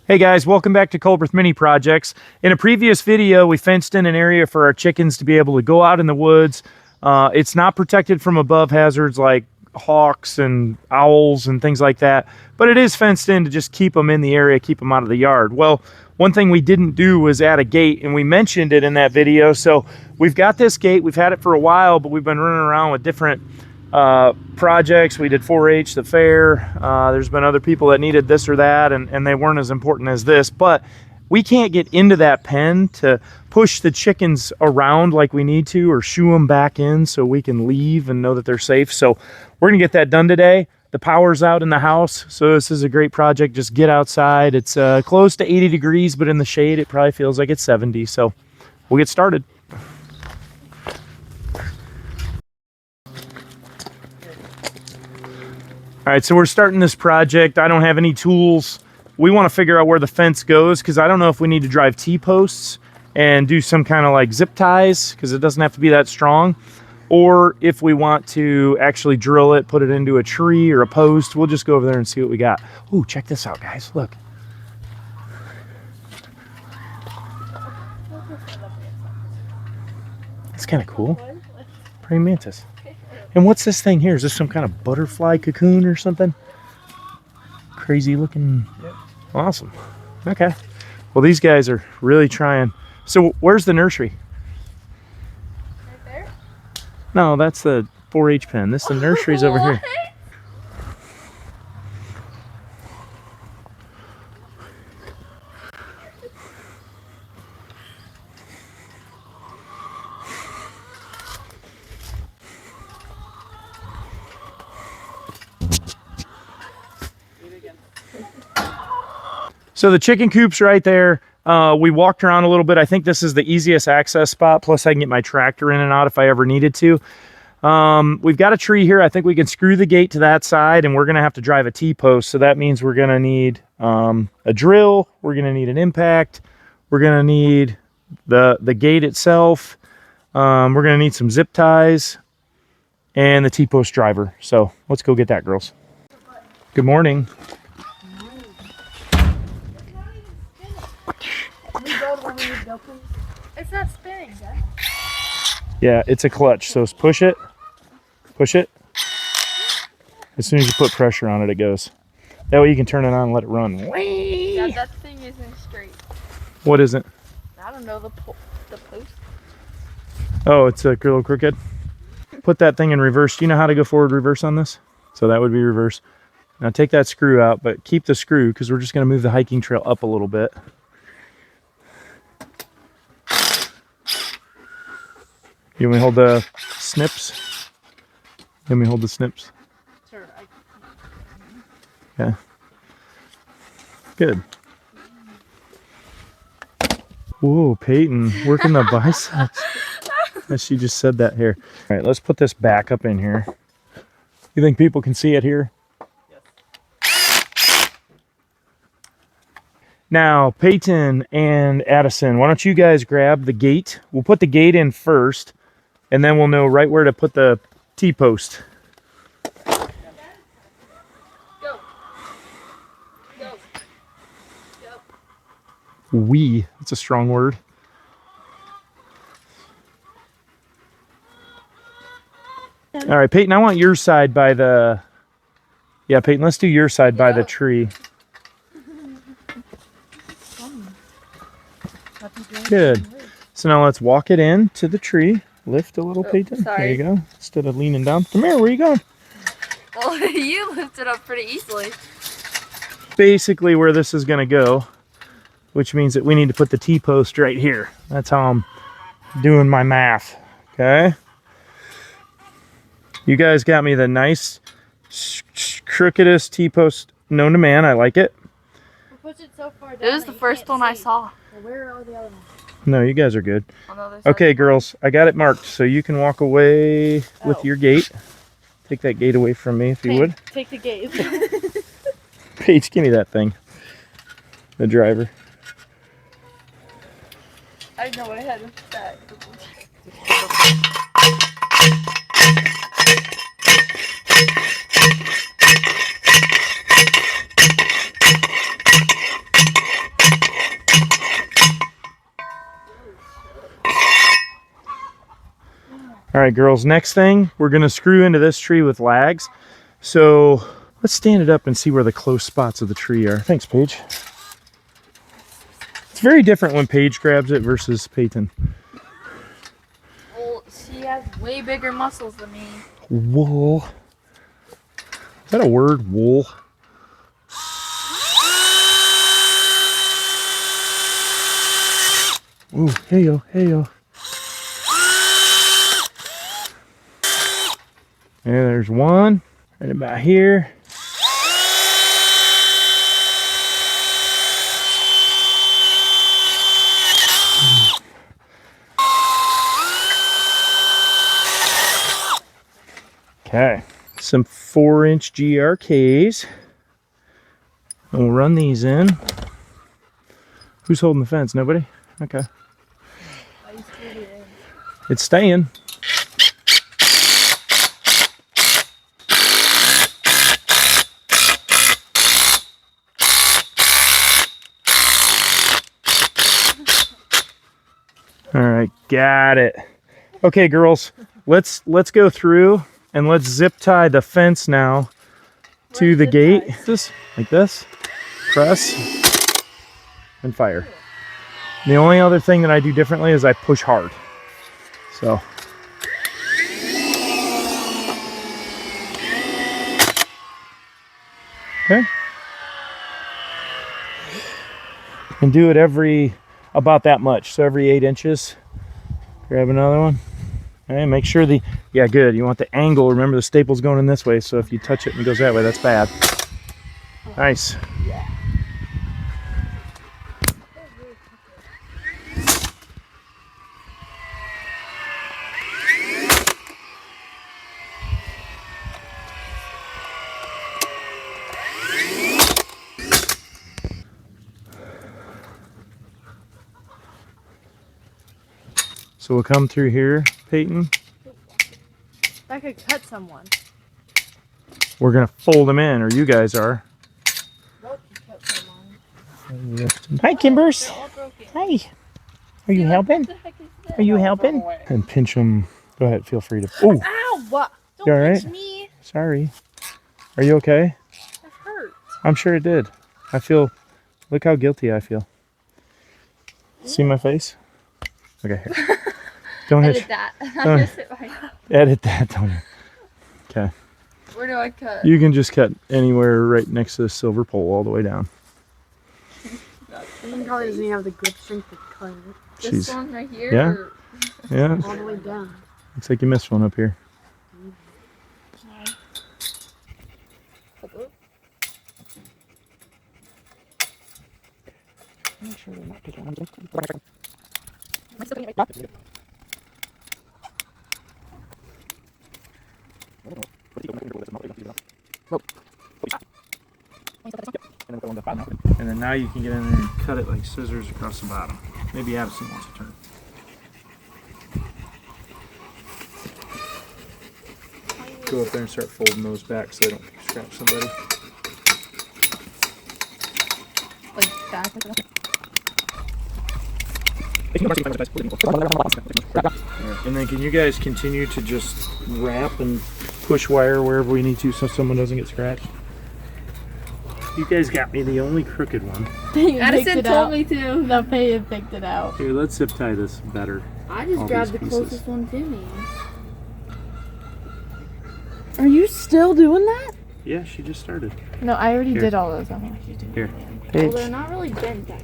Hey guys, welcome back to Culberth Mini Projects. In a previous video, we fenced in an area for our chickens to be able to go out in the woods. It's not protected from above hazards like hawks and owls and things like that, but it is fenced in to just keep them in the area, keep them out of the yard. Well, one thing we didn't do was add a gate, and we mentioned it in that video. So we've got this gate, we've had it for a while, but we've been running around with different projects. We did 4-H, the fair. There's been other people that needed this or that, and they weren't as important as this, but we can't get into that pen to push the chickens around like we need to, or shoo them back in so we can leave and know that they're safe. So we're gonna get that done today. The power's out in the house, so this is a great project. Just get outside. It's close to 80 degrees, but in the shade it probably feels like it's 70. So we'll get started. All right, so we're starting this project. I don't have any tools. We want to figure out where the fence goes, because I don't know if we need to drive T-posts and do some kind of like zip ties, because it doesn't have to be that strong, or if we want to actually drill it, put it into a tree or a post. We'll just go over there and see what we got. Oh, check this out, guys. Look. That's kind of cool. Praying mantis. And what's this thing here? Is this some kind of butterfly cocoon or something? Crazy looking. Yep. Awesome. Okay. Well, these guys are really trying. So where's the nursery? Right there? No, that's the 4-H pen. The nursery's over here. So the chicken coop's right there. We walked around a little bit. I think this is the easiest access spot. Plus I can get my tractor in and out if I ever needed to. We've got a tree here. I think we can screw the gate to that side, and we're gonna have to drive a T-post. So that means we're gonna need a drill. We're gonna need an impact. We're gonna need the gate itself. We're gonna need some zip ties and the T-post driver. So let's go get that, girls. Good morning. It's not spinning, Dad. Yeah, it's a clutch. So push it. Push it. As soon as you put pressure on it, it goes. That way you can turn it on and let it run. Yeah, that thing isn't straight. What isn't? I don't know, the post. Oh, it's a little crooked. Put that thing in reverse. Do you know how to go forward reverse on this? So that would be reverse. Now take that screw out, but keep the screw, because we're just going to move the hiking trail up a little bit. You want me to hold the snips? You want me to hold the snips? Sure. Yeah. Good. Whoa, Peyton, working the biceps. She just said that here. All right, let's put this back up in here. You think people can see it here? Yes. Now, Peyton and Addison, why don't you guys grab the gate? We'll put the gate in first, and then we'll know right where to put the T-post. Go. Go. Go. That's a strong word. All right, Peyton, I want your side by the... Yeah, Peyton, let's do your side by the tree. Good. So now let's walk it in to the tree. Lift a little, Peyton. Sorry. There you go. Instead of leaning down. Come here, where are you going? Well, you lifted up pretty easily. Basically where this is going to go, which means that we need to put the T-post right here. That's how I'm doing my math. Okay. You guys got me the nice, crookedest T-post known to man. I like it. Push it so far down. It was the first one I saw. Well, where are all the other ones? No, you guys are good. Okay, girls, I got it marked, so you can walk away with your gate. Take that gate away from me, if you would. Take the gate. Paige, give me that thing. The driver. I know I had that. All right, girls, next thing, we're gonna screw into this tree with lags. So let's stand it up and see where the close spots of the tree are. Thanks, Paige. It's very different when Paige grabs it versus Peyton. Well, she has way bigger muscles than me. Wool. Is that a word? Wool? Ooh, hey yo, hey yo. Yeah, there's one right about here. Okay, some 4-inch GRKs. And we'll run these in. Who's holding the fence? Nobody? Okay. It's staying. All right, got it. Okay, girls, let's go through and let's zip tie the fence now to the gate. This like this. Press and fire. The only other thing that I do differently is I push hard. So okay. And do it every about that much. So every 8 inches. Grab another one. Okay, make sure yeah, good. You want the angle. Remember the staple's going in this way, so if you touch it and it goes that way, that's bad. Nice. So we'll come through here, Peyton. That could cut someone. We're gonna fold them in, or you guys are. Hi, Kimbers. Hi. Are you helping? Are you helping? And pinch them. Go ahead. Feel free to. Oh. Ow! What? Don't You all right? pinch me. Sorry. Are you okay? That hurt. I'm sure it did. I feel. Look how guilty I feel. See my face? Okay. Here. Don't Edit hit. that. Don't, edit that. Don't. Okay. Where do I cut? You can just cut anywhere right next to the silver pole all the way down. He probably doesn't even have the grip strength to cut it. This one right here? Yeah. Or... Yeah. All the way down. Looks like you missed one up here. Make sure they're not picking on you. And then now you can get in there and cut it like scissors across the bottom. Maybe Addison wants to turn. Go up there and start folding those back so they don't scratch somebody. Like back like that? And then can you guys continue to just wrap and push wire wherever we need to so someone doesn't get scratched? You guys got me the only crooked one. Addison told me to. No, Peyton picked it out. Here, let's zip tie this better. I just All grabbed these the pieces. closest one to me. Are you still doing that? Yeah, she just started. No, I already Here. did all those. Here. Well, they're not really bent that.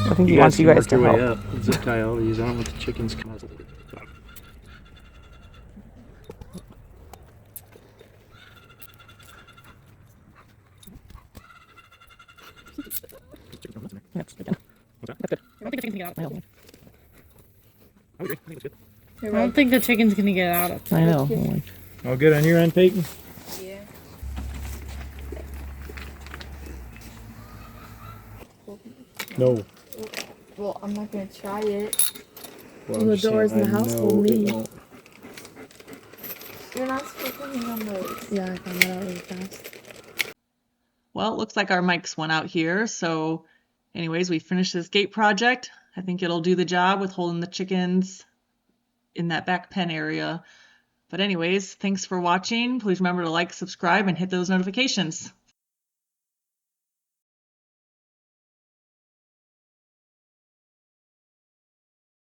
I think he wants you guys to work your way help. up. Zip tie all these. I don't want the chickens come out. I don't think the chicken's gonna get out of it. I know. All good on your end, Peyton? Yeah. No. Well, I'm not gonna try it. Well, Well, the doors in the house will leave. You're not supposed to hang on those. Yeah, I found that out really fast. Well, it looks like our mics went out here, so Anyways, we finished this gate project. I think it'll do the job with holding the chickens in that back pen area. But anyways, thanks for watching. Please remember to like, subscribe, and hit those notifications.